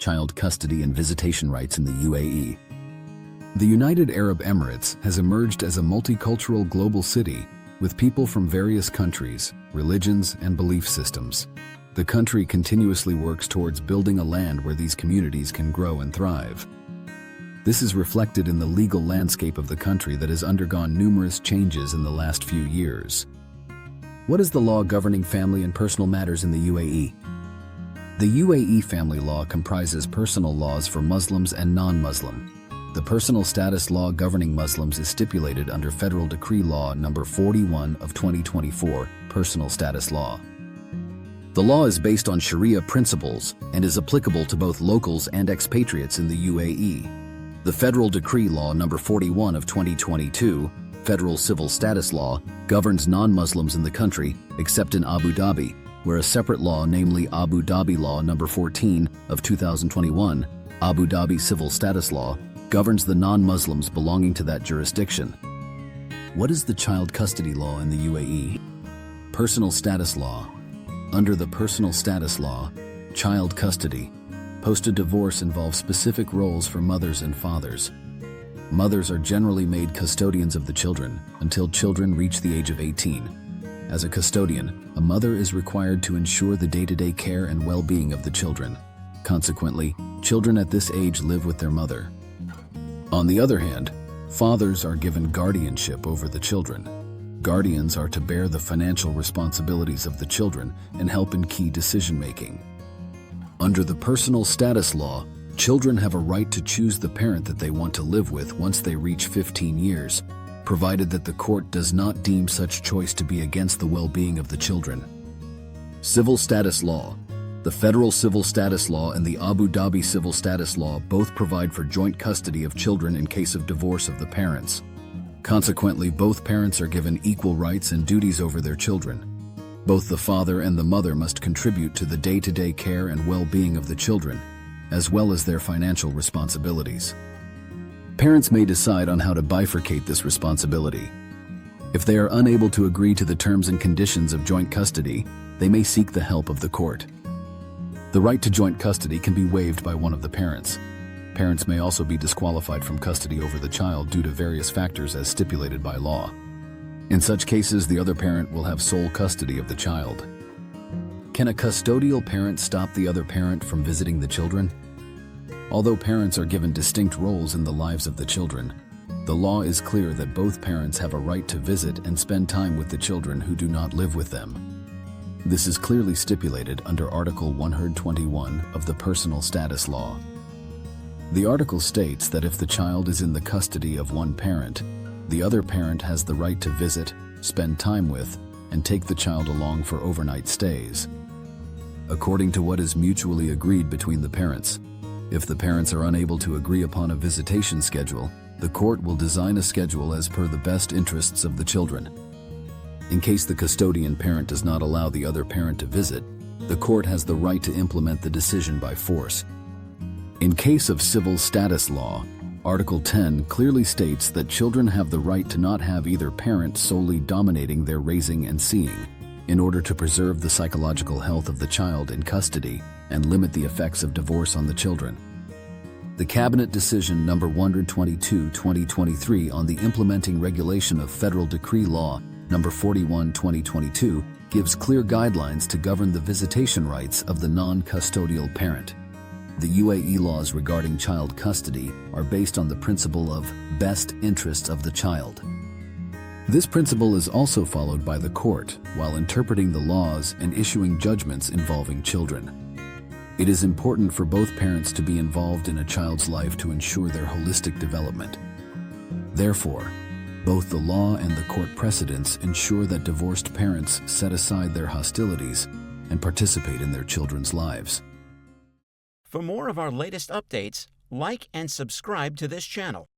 child custody and visitation rights in the UAE. The United Arab Emirates has emerged as a multicultural global city with people from various countries, religions, and belief systems. The country continuously works towards building a land where these communities can grow and thrive. This is reflected in the legal landscape of the country that has undergone numerous changes in the last few years. What is the law governing family and personal matters in the UAE? The UAE Family Law comprises personal laws for Muslims and non-Muslim. The personal status law governing Muslims is stipulated under Federal Decree Law No. 41 of 2024, Personal Status Law. The law is based on Sharia principles and is applicable to both locals and expatriates in the UAE. The Federal Decree Law No. 41 of 2022, Federal Civil Status Law, governs non-Muslims in the country, except in Abu Dhabi, where a separate law, namely Abu Dhabi Law No. 14 of 2021, Abu Dhabi Civil Status Law, governs the non-Muslims belonging to that jurisdiction. What is the child custody law in the UAE? Personal status law. Under the personal status law, child custody, post-divorce involves specific roles for mothers and fathers. Mothers are generally made custodians of the children until children reach the age of 18. As a custodian, a mother is required to ensure the day-to-day care and well-being of the children. Consequently, children at this age live with their mother. On the other hand, fathers are given guardianship over the children. Guardians are to bear the financial responsibilities of the children and help in key decision-making. Under the personal status law, children have a right to choose the parent that they want to live with once they reach 15 years, provided that the court does not deem such choice to be against the well-being of the children. Civil status law. The Federal Civil Status Law and the Abu Dhabi Civil Status Law both provide for joint custody of children in case of divorce of the parents. Consequently, both parents are given equal rights and duties over their children. Both the father and the mother must contribute to the day-to-day care and well-being of the children, as well as their financial responsibilities. Parents may decide on how to bifurcate this responsibility. If they are unable to agree to the terms and conditions of joint custody, they may seek the help of the court. The right to joint custody can be waived by one of the parents. Parents may also be disqualified from custody over the child due to various factors as stipulated by law. In such cases, the other parent will have sole custody of the child. Can a custodial parent stop the other parent from visiting the children? Although parents are given distinct roles in the lives of the children, the law is clear that both parents have a right to visit and spend time with the children who do not live with them. This is clearly stipulated under Article 121 of the Personal Status Law. The article states that if the child is in the custody of one parent, the other parent has the right to visit, spend time with, and take the child along for overnight stays. According to what is mutually agreed between the parents, if the parents are unable to agree upon a visitation schedule, the court will design a schedule as per the best interests of the children. In case the custodian parent does not allow the other parent to visit, the court has the right to implement the decision by force. In case of civil status law, Article 10 clearly states that children have the right to not have either parent solely dominating their raising and seeing, in order to preserve the psychological health of the child in custody and limit the effects of divorce on the children. The Cabinet Decision No. 122/2023 on the implementing regulation of Federal Decree Law No. 41/2022 gives clear guidelines to govern the visitation rights of the non-custodial parent. The UAE laws regarding child custody are based on the principle of best interests of the child. This principle is also followed by the court while interpreting the laws and issuing judgments involving children. It is important for both parents to be involved in a child's life to ensure their holistic development. Therefore, both the law and the court precedents ensure that divorced parents set aside their hostilities and participate in their children's lives. For more of our latest updates, like and subscribe to this channel.